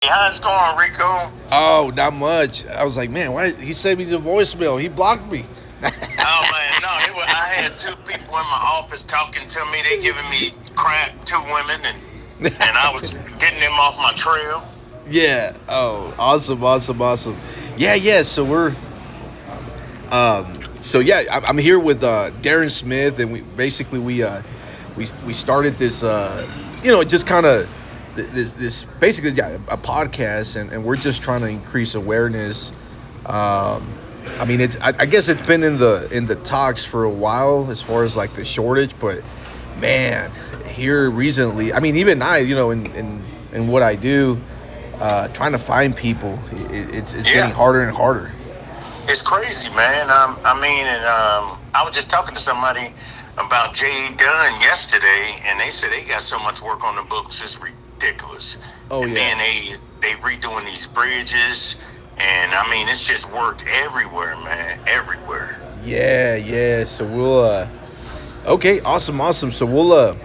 How's it going, Rico? Oh, not much. I was like, man, why he sent me the voicemail? He blocked me. Oh man, no, I had two people in my office talking to me. They giving me crap, two women, and I was getting them off my trail. Yeah. Oh, awesome, awesome, awesome. Yeah, yeah. So I'm here with Darren Smith, and we started this just kind of this basically, yeah, a podcast, and we're just trying to increase awareness. I mean, I guess it's been in the talks for a while as far as like the shortage, but man, here recently, I mean, even I, in what I do, trying to find people, it's getting Yeah, harder and harder. it's crazy, man. I was just talking to somebody about J.E. Dunn yesterday, and they said they got so much work on the books, it's ridiculous. Oh And yeah, then they redoing these bridges, and I mean, it's just work everywhere, man, everywhere. yeah, yeah. So we'll okay, awesome, awesome. So we'll uh,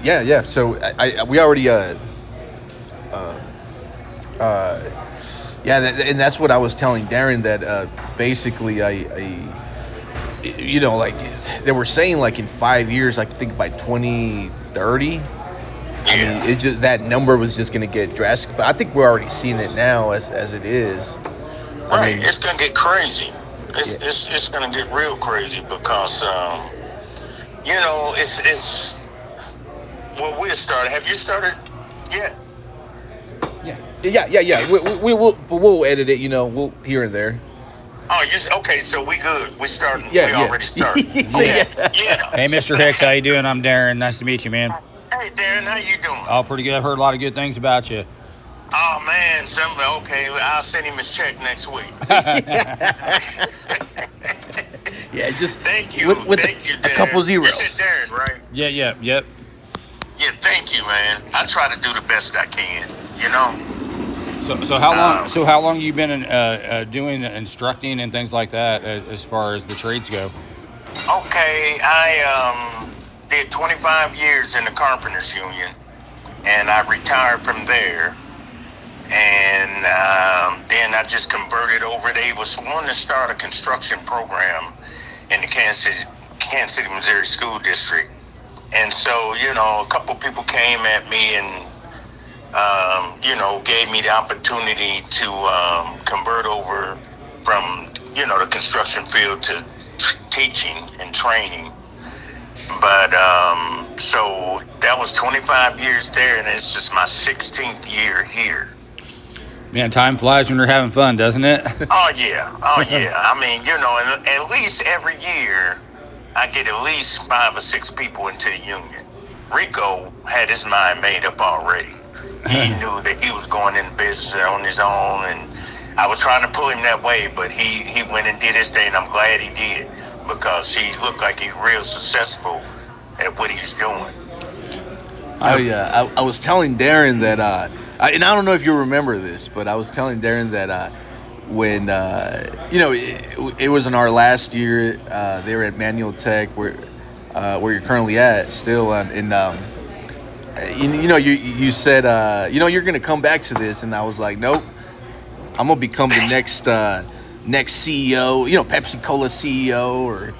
yeah, yeah. So we already uh, yeah, and that's what I was telling Darren that basically like they were saying like in 5 years, I think by 2030. I mean, Yeah. it just that number was just going to get drastic. But I think we're already seeing it now as it is. I Right, mean, it's gonna get crazy. yeah, It's gonna get real crazy because it's well we started. Have you started yet? yeah, yeah, yeah, yeah. We'll edit it. We'll here and there. Oh, okay? So we good. We starting. Yeah, We yeah. already started. So Okay. yeah. Yeah. Hey, Mr. Hicks, how you doing? I'm Darren. Nice to meet you, man. Hey, Darren, how you doing? All pretty good. I've heard a lot of good things about you. Oh man, okay. I'll send him his check next week. Yeah, just with Thank you, a couple Darren. You said zeros. Darren, right? Yeah, yeah, yep. Yeah, thank you, man. I try to do the best I can. You know. So how long? Um, So how long you been doing instructing and things like that as far as the trades go? Okay, I did 25 years in the Carpenters Union, and I retired from there. And then I just converted over. They was wanting to start a construction program in the Kansas City, Missouri school district. And so, a couple people came at me and, gave me the opportunity to convert over from, the construction field to teaching and training. But so that was 25 years there, and it's just my 16th year here. Man, time flies when you're having fun, doesn't it? Oh yeah, oh yeah. I mean, and at least every year, I get at least 5 or 6 people into the union. Rico had his mind made up already. He knew that he was going in business on his own, and I was trying to pull him that way, but he went and did his thing. And I'm glad he did because he looked like he's real successful at what he's doing. Oh I yeah, I was telling Darren that, and I don't know if you remember this, but I was telling Darren that when it was in our last year, they were at Manual Tech where you're currently at still, and you said you're gonna come back to this, and I was like, nope, I'm gonna become the next CEO, Pepsi Cola CEO, or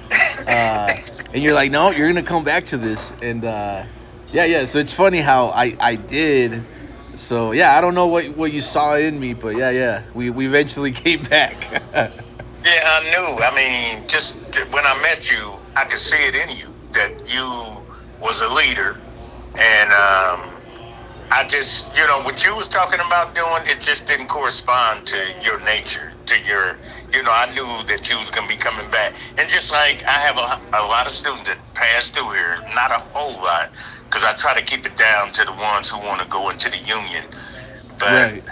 and you're like, no, you're gonna come back to this, and yeah, yeah. So it's funny how I did. So yeah, I don't know what you saw in me, but yeah, yeah, we eventually came back. Yeah, I knew. I mean, just when I met you, I could see it in you that you was a leader, and I just, what you was talking about doing, it just didn't correspond to your nature, to your, I knew that you was gonna be coming back, and just like I have a lot of students that pass through here, not a whole lot, because I try to keep it down to the ones who want to go into the union, but Right,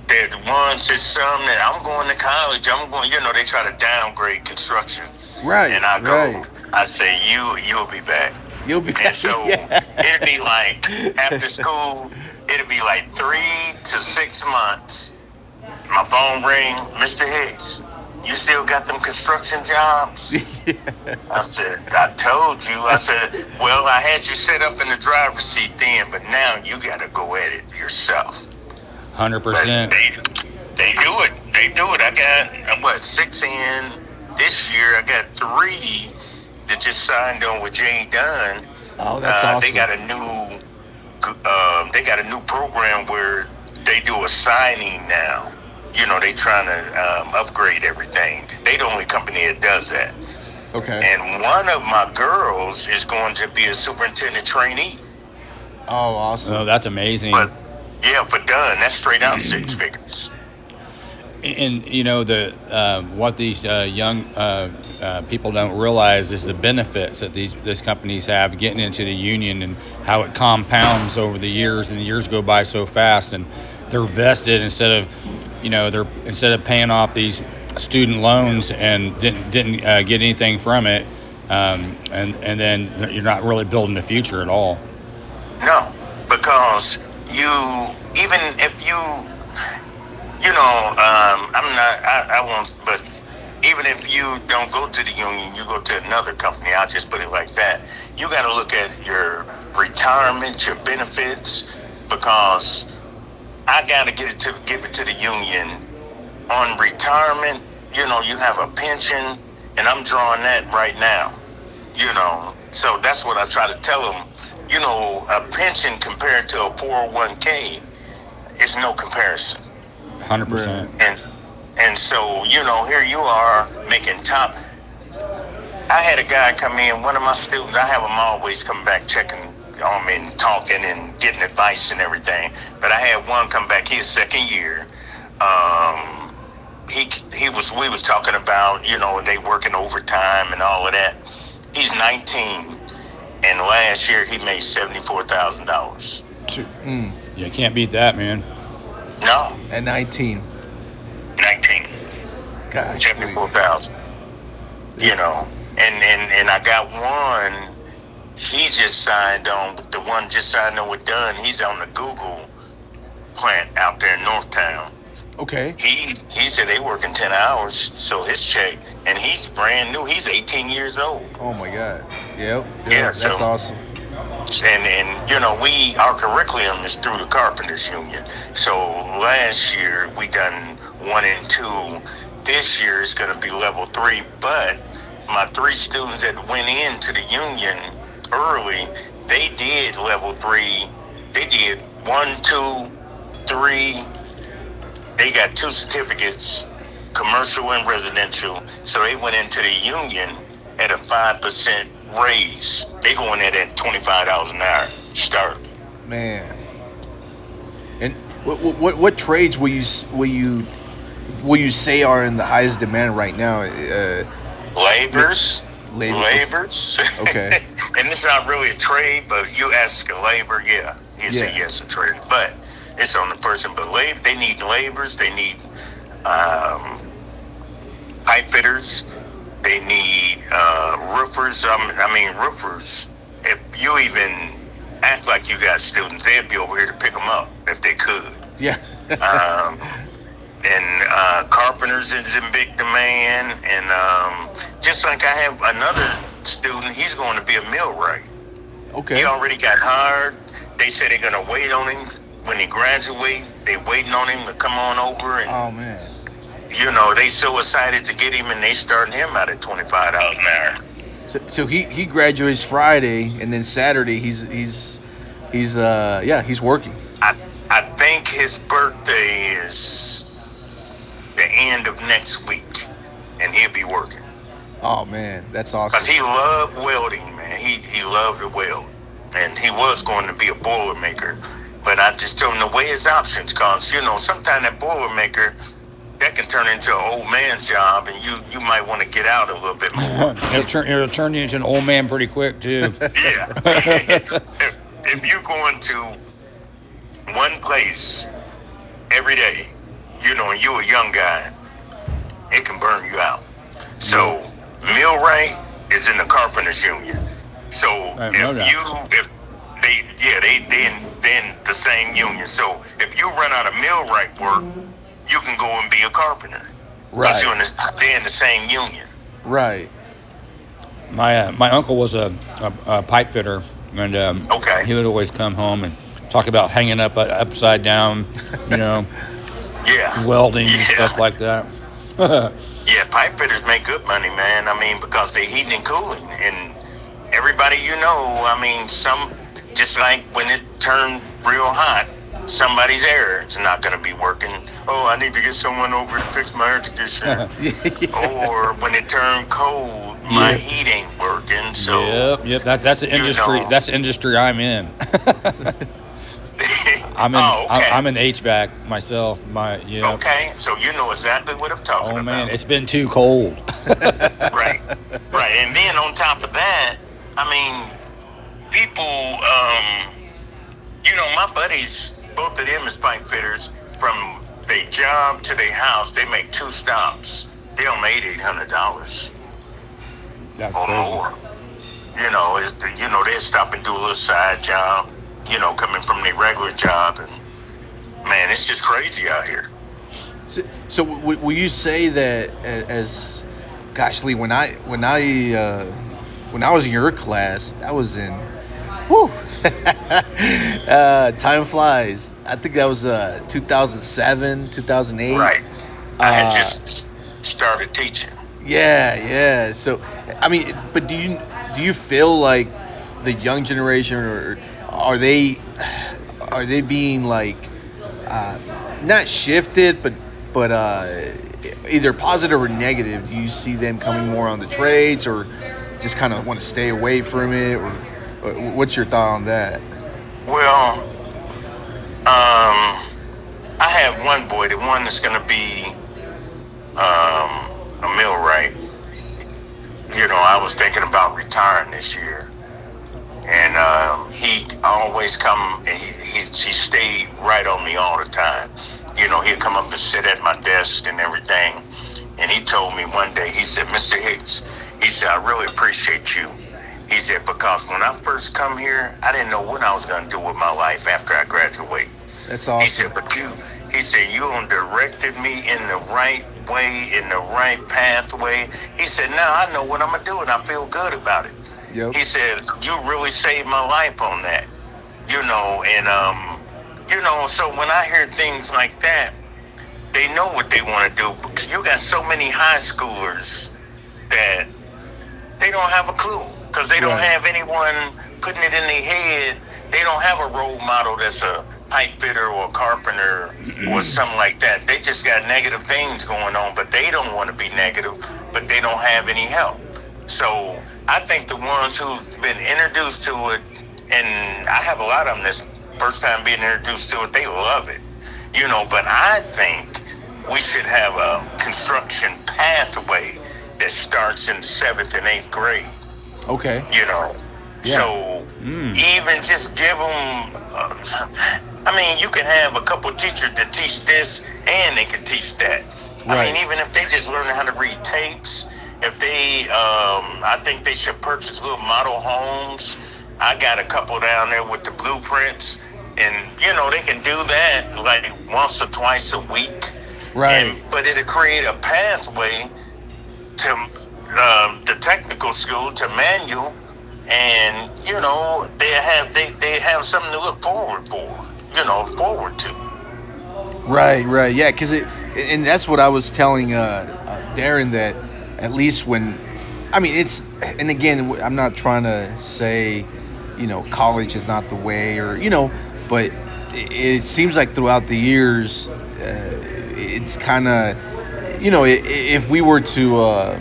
they're the ones, it's some that I'm going to college, I'm going, they try to downgrade construction. right, And right. I say, you'll be back. You'll be And so yeah. it'd be like after school, it'd be like 3 to 6 months. My phone ring, Mr. Hicks. You still got them construction jobs? I said, I told you. I said, well, I had you set up in the driver's seat then, but now you got to go at it yourself. 100%. They do it. They do it. I got, what, 6 in this year. I got 3 that just signed on with Jay Dunn. Oh, that's awesome. They got a new program where they do a signing now. You know, they trying to upgrade everything. They the only company that does that. Okay. And one of my girls is going to be a superintendent trainee. Oh, awesome. Oh, that's amazing. But yeah, for Dunn, that's straight out 6 figures. And you know what these young people don't realize is the benefits that these companies have getting into the union, and how it compounds over the years, and the years go by so fast, and they're vested instead of paying off these student loans and didn't get anything from it, and then you're not really building the future at all. No, because even if I won't, but even if you don't go to the union, you go to another company, I'll just put it like that. You got to look at your retirement, your benefits, because I got to give it to the union. On retirement, you have a pension, and I'm drawing that right now, so that's what I try to tell them. A pension compared to a 401k is no comparison. 100%. And so, here you are making top. I had a guy come in, one of my students, I have them always come back checking on me and talking and getting advice and everything. But I had one come back, his second year. We was talking about, they working overtime and all of that. He's 19, and last year he made $74,000. You can't beat that, man. No. At 19. 19. Gosh. 74,000. And I got one. He just signed on. The one just signed on with Dunn. He's on the Google plant out there in Northtown. Okay. He said they working 10 hours, so his check, and he's brand new. He's 18 years old. Oh my God. Yep. Yeah, that's awesome. And our curriculum is through the Carpenters Union. So last year we done 1 and 2. This year is going to be level 3. But my 3 students that went into the union early, they did level 3. They did 1, 2, 3. They got 2 certificates, commercial and residential. So they went into the union at a 5% raise. They going in at $25 an hour start. Man. And what trades will you say are in the highest demand right now? Laborers. Okay. And it's not really a trade, but you ask a labor, he'll say yes, a trade. But it's on the person. But they need laborers. They need pipe fitters. They need roofers. Roofers. If you even act like you got students, they'd be over here to pick them up if they could. Yeah. And carpenters is in big demand. And just like I have another student, he's going to be a millwright. Okay. He already got hired. They said they're going to wait on him when he graduates. They waiting on him to come on over. And, oh man. They so excited to get him, and they starting him out at $25 an hour. So he graduates Friday, and then Saturday he's working. I think his birthday is the end of next week, and he'll be working. Oh man, that's awesome. Because he loved welding, man. He loved to weld, and he was going to be a boiler maker. But I just told him to weigh his options, because sometimes that boiler maker, that can turn into an old man's job, and you might want to get out a little bit more. It'll turn you into an old man pretty quick too. Yeah. if you're going to one place every day, and you're a young guy, it can burn you out. So millwright is in the Carpenters Union. So they in the same union. So if you run out of millwright work, you can go and be a carpenter. because Right. they're in the same union. Right. My uncle was a pipe fitter, and Okay. he would always come home and talk about hanging up upside down, you know, Yeah. welding and stuff Yeah. like that. Yeah, pipe fitters make good money, man. I mean, because they're heating and cooling. And everybody I mean, just like when it turned real hot, somebody's air is not going to be working. Oh, I need to get someone over to fix my air conditioner. Or when it turned cold, my Yeah. heat ain't working. So, Yep. That's the industry. know. That's the industry I'm in. Oh, okay. I'm in HVAC myself. Okay, so you know exactly what I'm talking Oh man, about. it's been too cold. Right, right. And then on top of that, I mean, people, my buddies, both of them is pipe fitters. From their job to their house, they make 2 stops. They'll make $800 That's or crazy. more. They stop and do a little side job. Coming from their regular job, and man, it's just crazy out here. So will you say that as, gosh, Lee, when I was in your class, that was in, whew, time flies. I think that was 2007, 2008. Right. I had Uh, just started teaching. yeah. So, I mean, but do you feel like the young generation, or are they being like not shifted, but either positive or negative? Do you see them coming more on the trades, or just kind of want to stay away from it, or what's your thought on that? Well, I have one boy, the one that's going to be a millwright. I was thinking about retiring this year, and he always come. And he stayed right on me all the time. He'd come up and sit at my desk and everything. And he told me one day, he said, "Mr. Hicks," he said, "I really appreciate you." He said, "Because when I first come here, I didn't know what I was going to do with my life after I graduate." That's He awesome. said, he said, "You directed me in the right way, in the right pathway." He said, "Now I know what I'm going to do, and I feel good about it." Yep. He said, "You really saved my life on that." So when I hear things like that, they know what they want to do. Because you got so many high schoolers that they don't have a clue, because they don't Right. have anyone putting it in their head. They don't have a role model that's a pipe fitter or a carpenter or something like that. They just got negative things going on, but they don't want to be negative, but they don't have any help. So I think the ones who's been introduced to it, and I have a lot of them that's first time being introduced to it, they love it. But I think we should have a construction pathway that starts in 7th and 8th grade. Okay. Yeah. So even just give them, you can have a couple teachers that teach this and they can teach that. Right. I mean, even if they just learn how to read tapes, if they, I think they should purchase little model homes. I got a couple down there with the blueprints, and they can do that like once or twice a week. Right. But it'll create a pathway to the technical school, to manual, and they have something to look forward to. Right. Yeah, because and that's what I was telling Darren, that at least it's, and again, I'm not trying to say, college is not the way, or, but it seems like throughout the years, it's kind of, if we were to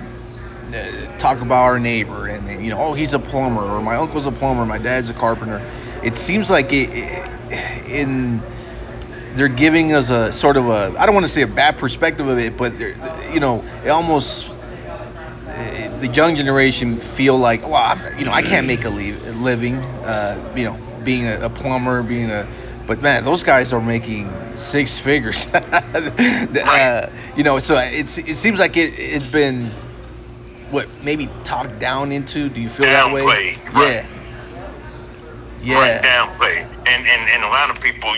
talk about our neighbor, and oh, he's a plumber, or my uncle's a plumber, my dad's a carpenter, it seems like they're giving us a sort of a, I don't want to say a bad perspective of it, but it almost, the young generation feel like, well, I can't make a living, being a plumber, but man, those guys are making 6 figures. Right. So it seems like it's been, maybe talked down into. Do you feel that way? Downplayed, right. Yeah. Right, downplayed. And a lot of people,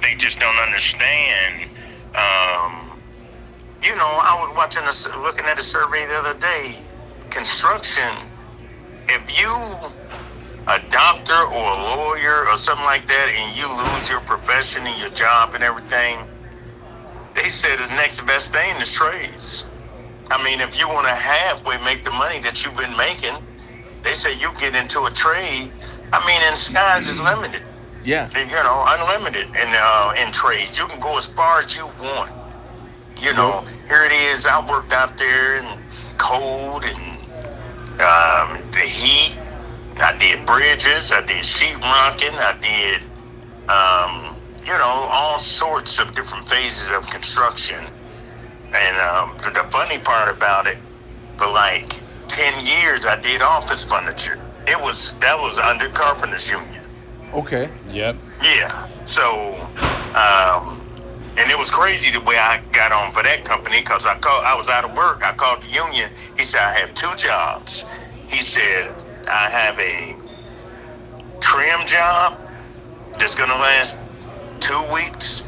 they just don't understand I was looking at a survey the other day. Construction, if you a doctor or a lawyer or something like that, and you lose your profession and your job and everything, they said the next best thing is trades. I mean, if you want to halfway make the money that you've been making, they say you get into a trade. I mean, and skies is limited. Yeah. Unlimited in trades. You can go as far as you want. Here it is. I worked out there in cold and the heat. I did bridges. I did sheetrocking. I did, all sorts of different phases of construction. And the funny part about it, for like 10 years, I did office furniture. That was under Carpenters Union. Okay. Yep. Yeah. So, and it was crazy the way I got on for that company, because I was out of work. I called the union. He said, I have 2 jobs. He said, I have a trim job that's going to last 2 weeks.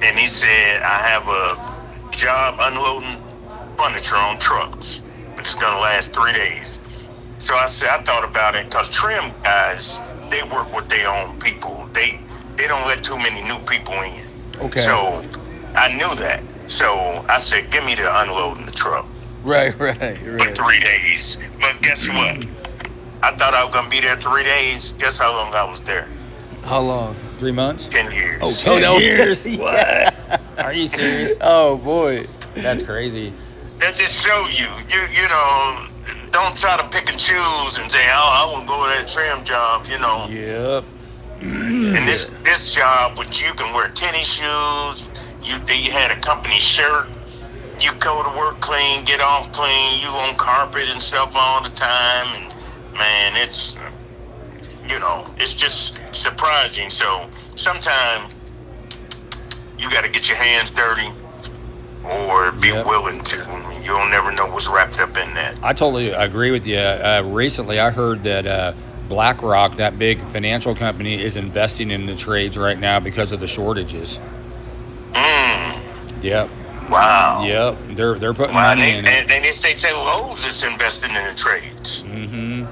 And he said, I have a job unloading furniture on trucks, which is going to last 3 days. So I thought about it, because trim guys, they work with their own people. They don't let too many new people in. Okay. So I knew that. So I said, give me the unloading the truck. Right. For 3 days. But guess what? I thought I was going to be there 3 days. Guess how long I was there? How long? 3 months? 10 years. Oh, 10 years? What? Are you serious? Oh, boy. That's crazy. That just shows you, don't try to pick and choose and say, I want to go to that trim job, Yep. And this job, which you can wear tennis shoes, you had a company shirt, you go to work clean, get off clean, you on carpet and stuff all the time, and man, it's just surprising. So sometimes you got to get your hands dirty or be willing to. You'll never know what's wrapped up in that. I totally agree with you. Recently, I heard that BlackRock, that big financial company, is investing in the trades right now because of the shortages. Yep. Wow. Yep. They're putting money in it. And they say Lowe's is investing in the trades. Mm-hmm.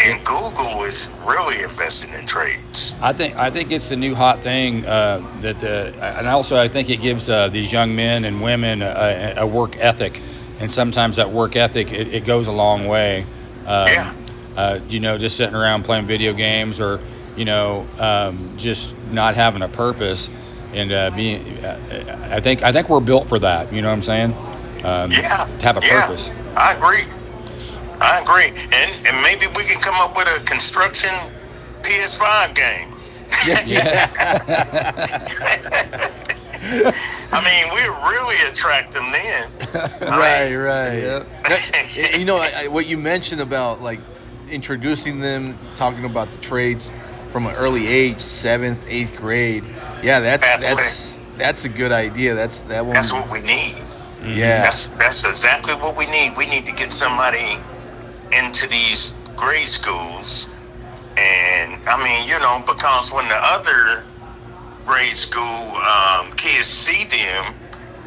And Google is really investing in trades. I think it's the new hot thing and also I think it gives these young men and women a work ethic, and sometimes that work ethic it goes a long way. Just sitting around playing video games or just not having a purpose and being. I think we're built for that. You know what I'm saying? To have a purpose. I agree. And maybe we can come up with a construction PS5 game. Yeah. I mean, we really attract them then. Right. Yeah. What you mentioned about like introducing them, talking about the trades from an early age, 7th, 8th grade. Yeah, that's a good idea. That's what we need. Yeah. That's exactly what we need. We need to get somebody into these grade schools, and because when the other grade school kids see them,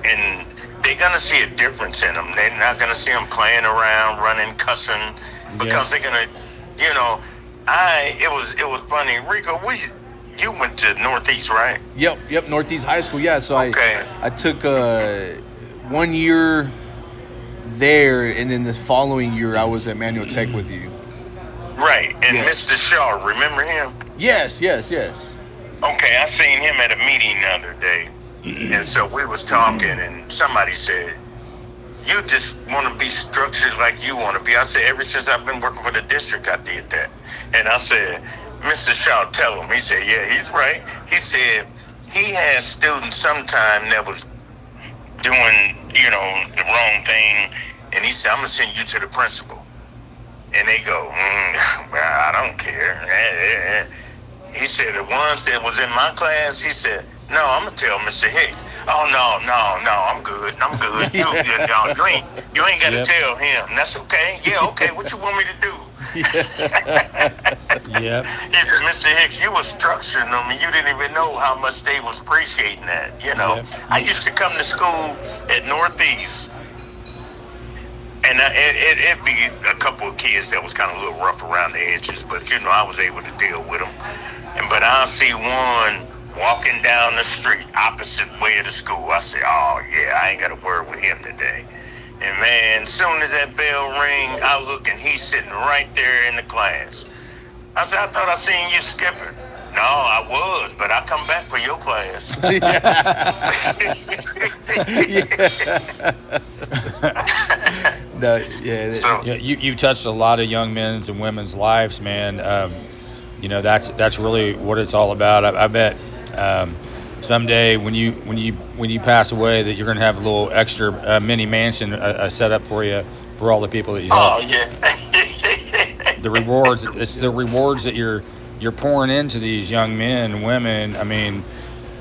and they're gonna see a difference in them. They're not gonna see them playing around, running, cussing, because they're gonna, it was funny, Rico. You went to Northeast, right? Yep, Northeast High School. Yeah, so okay. I took 1 year there, and then the following year I was at Manual Tech with you. Right, and Mr. Shaw, remember him? Yes. Okay, I seen him at a meeting the other day, and so we was talking, and somebody said, you just want to be structured like you want to be. I said, ever since I've been working for the district, I did that. And I said, Mr. Shaw, tell him. He said, yeah, he's right. He said he had students sometime that was doing, the wrong thing, and he said, I'm going to send you to the principal. And they go, I don't care. He said, the ones that was in my class, he said, no, I'm going to tell Mr. Hicks. Oh, no, I'm good. You ain't got to tell him. That's okay. Yeah, okay, what you want me to do? Yep. He said, Mr. Hicks, you was structuring them, and you didn't even know how much they was appreciating that, Yep. I used to come to school at Northeast, And it'd be a couple of kids that was kind of a little rough around the edges, but I was able to deal with them. But I'll see one walking down the street opposite way of the school. I say, oh yeah, I ain't got to worry with him today. And man, soon as that bell ring, I look and he's sitting right there in the class. I said, I thought I seen you skipping. No, I was, but I come back for your class. No, yeah. So, You touched a lot of young men's and women's lives, man. That's really what it's all about. I bet someday when you pass away, that you're going to have a little extra mini mansion set up for you for all the people that you help. oh yeah. The rewards, it's the rewards that you're pouring into these young men and women. I mean,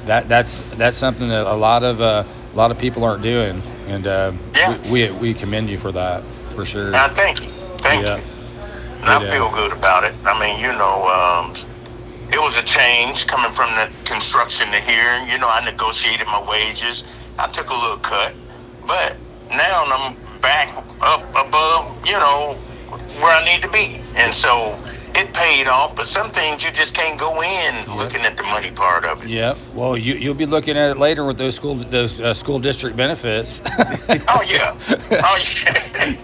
that's something that a lot of people aren't doing, and Yeah. we commend you for that, for sure. Thank you. Thank you. And I feel good about it. I mean, it was a change coming from the construction to here. I negotiated my wages. I took a little cut, but now I'm back up above, where I need to be. And so it paid off, but some things you just can't go in looking at the money part of it. Yeah. Well, you'll be looking at it later with those school district benefits. Oh yeah. Oh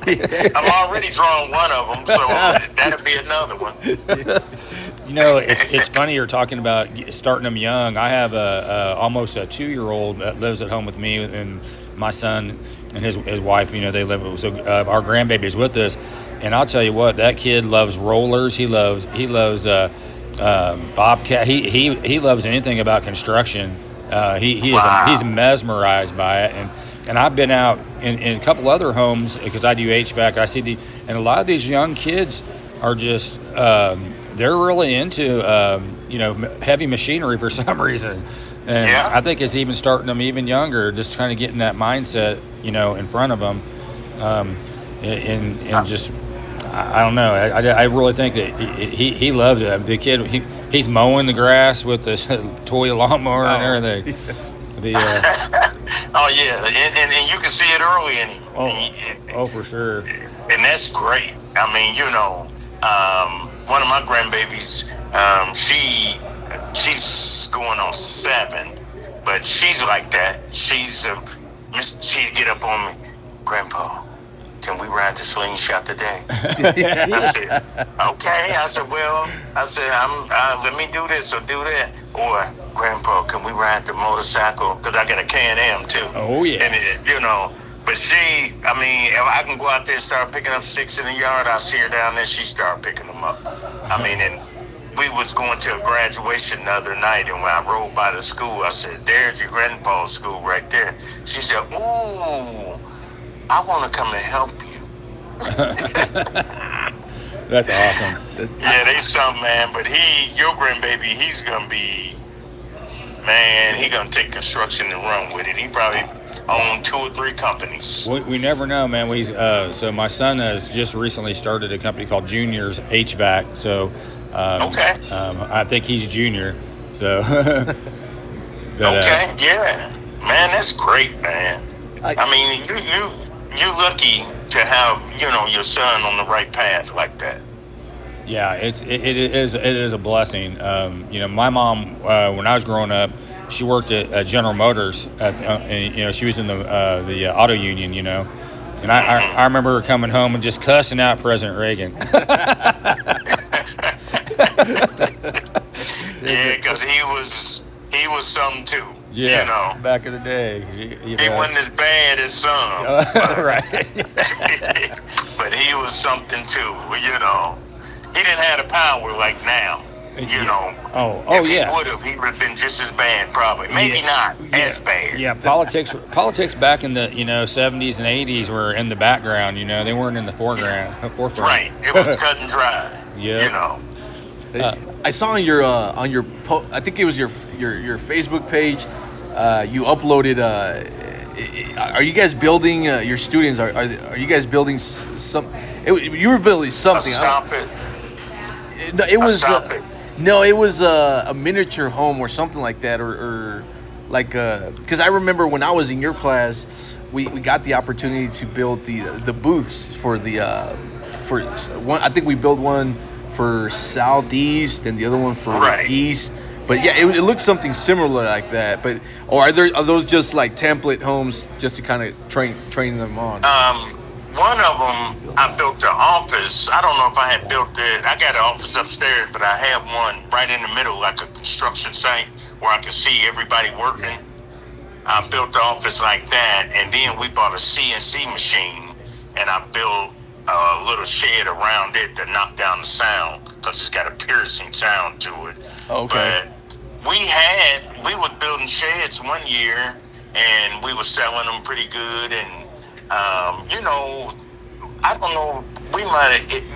yeah. I'm already drawing one of them, so that'll be another one. It's funny you're talking about starting them young. I have almost a 2-year-old that lives at home with me, and my son and his wife. They live. So our grandbaby's with us, and I'll tell you what, that kid loves rollers. He loves bobcat. He loves anything about construction. He's mesmerized by it, and I've been out in a couple other homes because I do HVAC. I see and a lot of these young kids are just they're really into heavy machinery for some reason, and Yeah. I think it's even starting them even younger, just kind of getting that mindset in front of them, and just I don't know. I really think that he loves it. The kid he's mowing the grass with this toy lawnmower and everything. Oh yeah, and you can see it early in him. Oh, for sure. And that's great. I mean, one of my grandbabies, she's going on 7, but she's like that. She'd get up on me, Grandpa, can we ride the slingshot today? I said, okay. I said, let me do this or do that. Or, Grandpa, can we ride the motorcycle? Because I got a Can-Am too. Oh, yeah. And, but if I can go out there and start picking up sticks in the yard, I'll see her down there, she start picking them up. And we was going to a graduation the other night, and when I rode by the school, I said, there's your grandpa's school right there. She said, ooh, I want to come and help you. That's awesome. Yeah, they something, man. But your grandbaby, he's going to be, man, he going to take construction and run with it. He probably own 2 or 3 companies. We never know, man. So my son has just recently started a company called Junior's HVAC. So Okay. I think he's junior. So Okay, yeah. Man, that's great, man. You're lucky to have, your son on the right path like that. Yeah, it is a blessing. My mom, when I was growing up, she worked at General Motors. She was in the auto union. And I remember her coming home and just cussing out President Reagan. Yeah, because he was something too. Yeah, back in the day. He wasn't as bad as some. Right. But he was something too. He didn't have the power like now. If he would have, he would have been just as bad, probably. Maybe not as bad. Yeah, politics back in the 70s and 80s were in the background. They weren't in the forefront. Right. It was cut and dry. Yeah. I saw on your I think it was your Facebook page. You uploaded. Are you guys building your students? Are you guys building some? You were building something. Stop it. No, it was. No, it was a miniature home or something like that, or like because I remember when I was in your class, we got the opportunity to build the booths for for one. I think we built one for Southeast and the other one for Right. East. But yeah, it looks something similar like that. But or are those just like template homes just to kind of train them on? One of them, I built the office. I don't know if I had built it. I got an office upstairs, but I have one right in the middle, like a construction site where I can see everybody working. I built the office like that, and then we bought a CNC machine, and I built a little shed around it to knock down the sound because it's got a piercing sound to it. Okay. But we was building sheds one year, and we were selling them pretty good, and I don't know.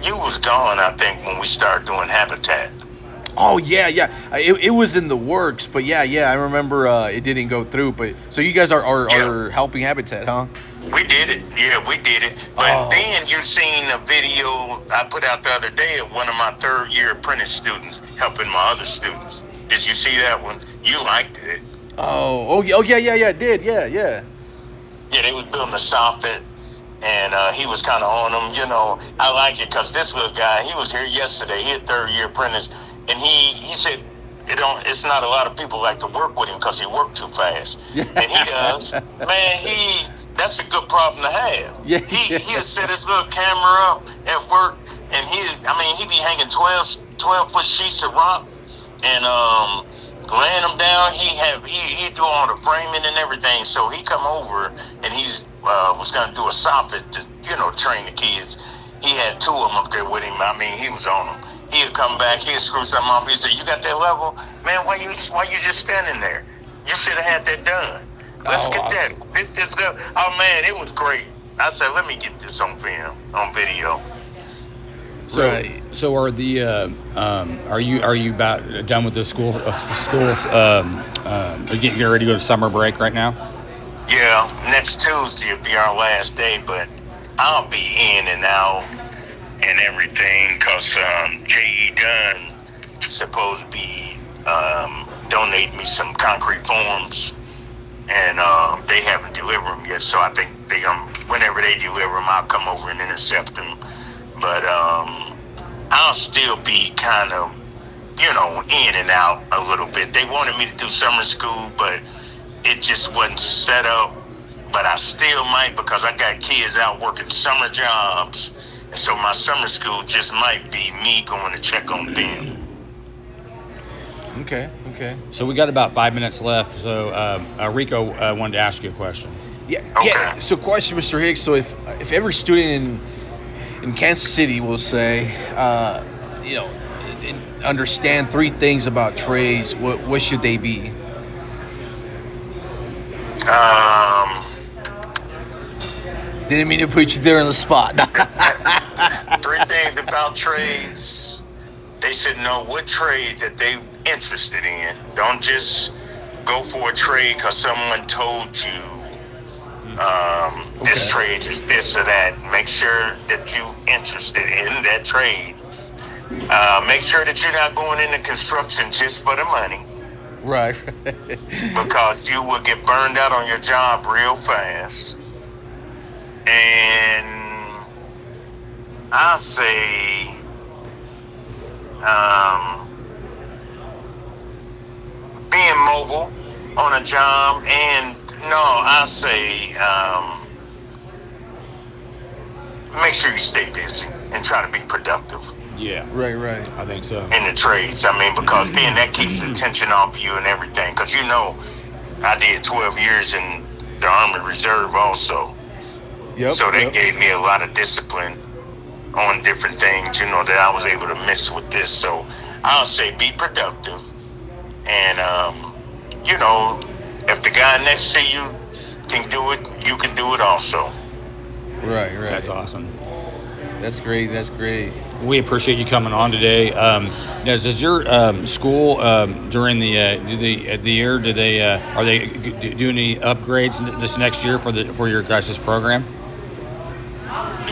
You was gone, I think, when we started doing Habitat. Oh yeah, yeah. It was in the works, but yeah, I remember it didn't go through. But so you guys are helping Habitat, huh? We did it. Yeah, we did it. But then you seen a video I put out the other day of one of my third-year apprentice students helping my other students. Did you see that one? You liked it. Oh yeah, it did. Yeah. Yeah, they was building a soffit, and he was kind of on them. I like it because this little guy, he was here yesterday. He a third-year apprentice, and he said it's not a lot of people like to work with him because he worked too fast, and he does. Man, that's a good problem to have. Yeah. He had set his little camera up at work, and he be hanging 12-foot sheets of rock, and laying them down. He do all the framing and everything. So he come over and he's was gonna do a soffit to train the kids. He had two of them up there with him. He was on them. He'd come back. He'd screw something up. He said, "You got that level, man? Why you just standing there? You should have had that done. Let's get awesome. that. This go. Oh man, it was great." I said, "Let me get this on film, on video." So, Right. so are you about done with the schools? Are you getting ready to go to summer break right now? Yeah, next Tuesday will be our last day, but I'll be in and out and everything because J.E. Dunn supposed to be donating me some concrete forms, and they haven't delivered them yet. So I think whenever they deliver them, I'll come over and intercept them. But I'll still be kind of, in and out a little bit. They wanted me to do summer school, but it just wasn't set up. But I still might because I got kids out working summer jobs. And so my summer school just might be me going to check on them. Okay. So we got about 5 minutes left. So Rico wanted to ask you a question. Yeah. Okay. Yeah. So question, Mr. Hicks. So if every student in Kansas City will say, understand three things about trades, what should they be? Didn't mean to put you there on the spot. Three things about trades. They should know what trade that they interested in. Don't just go for a trade because someone told you this trade is this or that. Make sure that you're interested in that trade. Make sure that you're not going into construction just for the money. Right. Because you will get burned out on your job real fast. And I say being mobile on a job, and I say make sure you stay busy and try to be productive. Yeah. Right. I think so. In the trades, because then that keeps the tension off you and everything. Because I did 12 years in the Army Reserve also. Yep. So that gave me a lot of discipline on different things, that I was able to mix with this. So I'll say be productive. And, if the guy next to you can do it, you can do it also. Right. That's awesome. That's great. We appreciate you coming on today. Does your school during the year are they doing any upgrades this next year for your guys' program?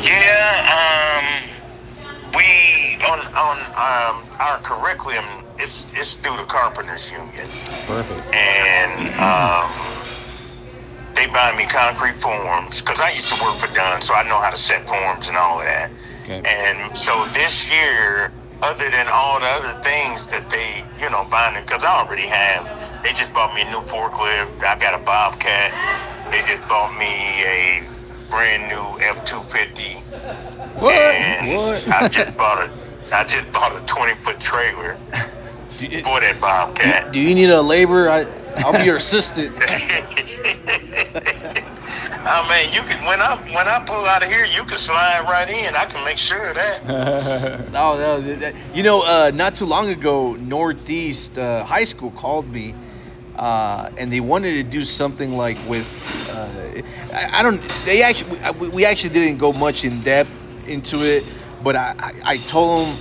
Yeah, we on our curriculum it's through the carpenters union, Perfect. and they buy me concrete forms because I used to work for Dunn, so I know how to set forms and all of that. Okay. And so this year, other than all the other things that they, buying it, because I already have, they just bought me a new forklift. I got a Bobcat. They just bought me a brand new F-250. What? And What? I just bought a 20-foot trailer for that Bobcat. Do you need a labor? I'll be your assistant. Oh man, you can when I pull out of here, you can slide right in. I can make sure of that. Not too long ago, Northeast High School called me, and they wanted to do something like with. We actually didn't go much in depth into it, but I told them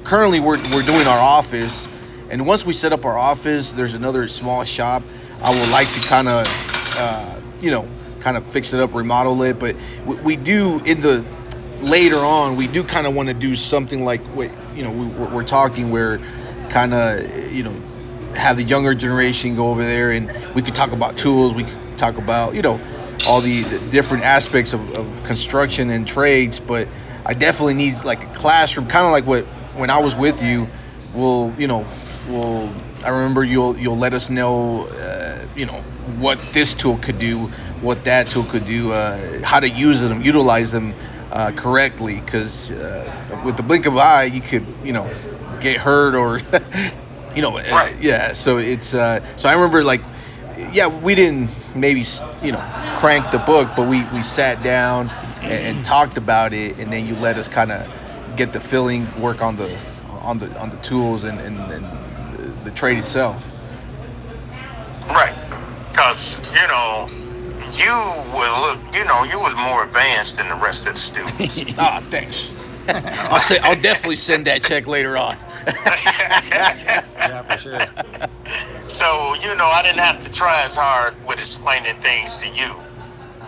currently we're doing our office, and once we set up our office, there's another small shop. I would like to kind of fix it up, remodel it, but we do later on, we do kind of want to do something like we're talking where kind of have the younger generation go over there, and we could talk about tools, we could talk about all the different aspects of construction and trades, but I definitely need like a classroom, kind of like when I was with you. I remember you'll let us know what this tool could do, what that tool could do, how to utilize them correctly, because with the blink of an eye you could get hurt or Right. yeah, so it's so I remember we didn't maybe crank the book, but we sat down and talked about it, and then you let us kind of get the feeling, work on the tools and the trade itself. Right. Because, you would look, you was more advanced than the rest of the students. Thanks. I'll definitely send that check later on. Yeah, for sure. So, I didn't have to try as hard with explaining things to you.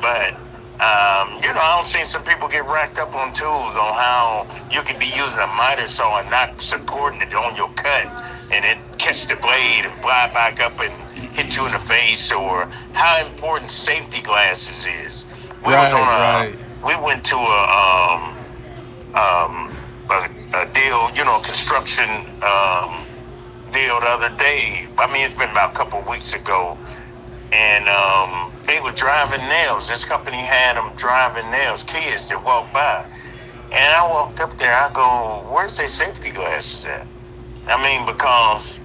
But, I don't see some people get racked up on tools on how you could be using a miter saw and not supporting it on your cut, and it catch the blade and fly back up and hit you in the face, or how important safety glasses is. We went to a deal, construction deal the other day. I mean, it's been about a couple of weeks ago, and they were driving nails. This company had them driving nails, kids that walked by. And I walked up there, I go, where's their safety glasses at? I mean, because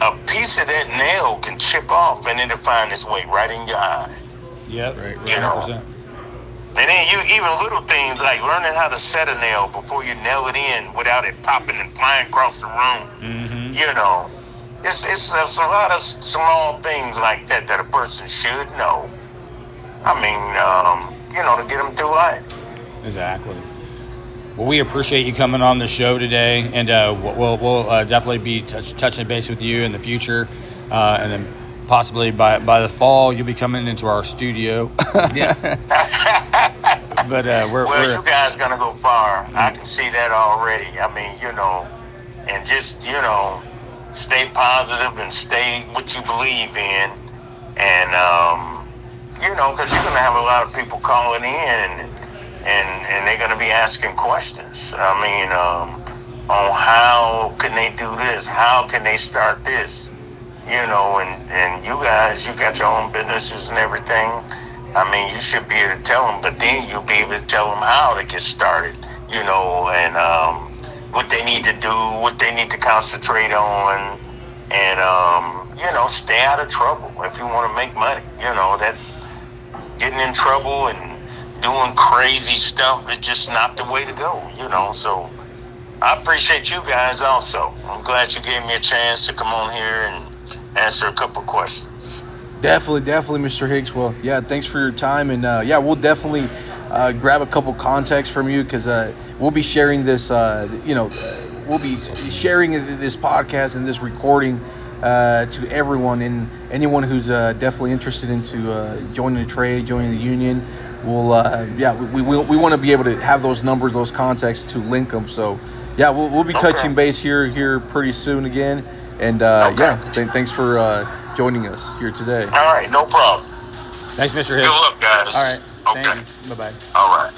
a piece of that nail can chip off and it'll find its way right in your eye. Yep, Right. 100%. And then even little things like learning how to set a nail before you nail it in without it popping and flying across the room. Mm-hmm. It's a lot of small things like that a person should know. I mean, to get them through life. Exactly. Well, we appreciate you coming on the show today, and we'll definitely be touching base with you in the future, and then possibly by the fall you'll be coming into our studio. Yeah. But you guys gonna go far. I can see that already. I mean, and just stay positive and stay what you believe in, and because you're gonna have a lot of people calling in and they're gonna be asking questions. I mean, on how can they do this? How can they start this? And you guys, you got your own businesses and everything. I mean, you should be able to tell them, but then you'll be able to tell them how to get started, and what they need to do, what they need to concentrate on, and, stay out of trouble if you want to make money. That getting in trouble and doing crazy stuff is just not the way to go, So I appreciate you guys also. I'm glad you gave me a chance to come on here and answer a couple questions. Definitely, Mr. Hicks. Well, yeah, thanks for your time, and we'll definitely grab a couple contacts from you, because we'll be sharing this. We'll be sharing this podcast and this recording to everyone, and anyone who's definitely interested into joining the trade, joining the union. We want to be able to have those numbers, those contacts to link them. So, we'll be touching base here pretty soon again. And Okay. yeah, thanks for joining us here today. All right, no problem. Thanks, Mr. Good Hicks. luck, guys. All right. Okay. Thank you. Bye-bye. All right.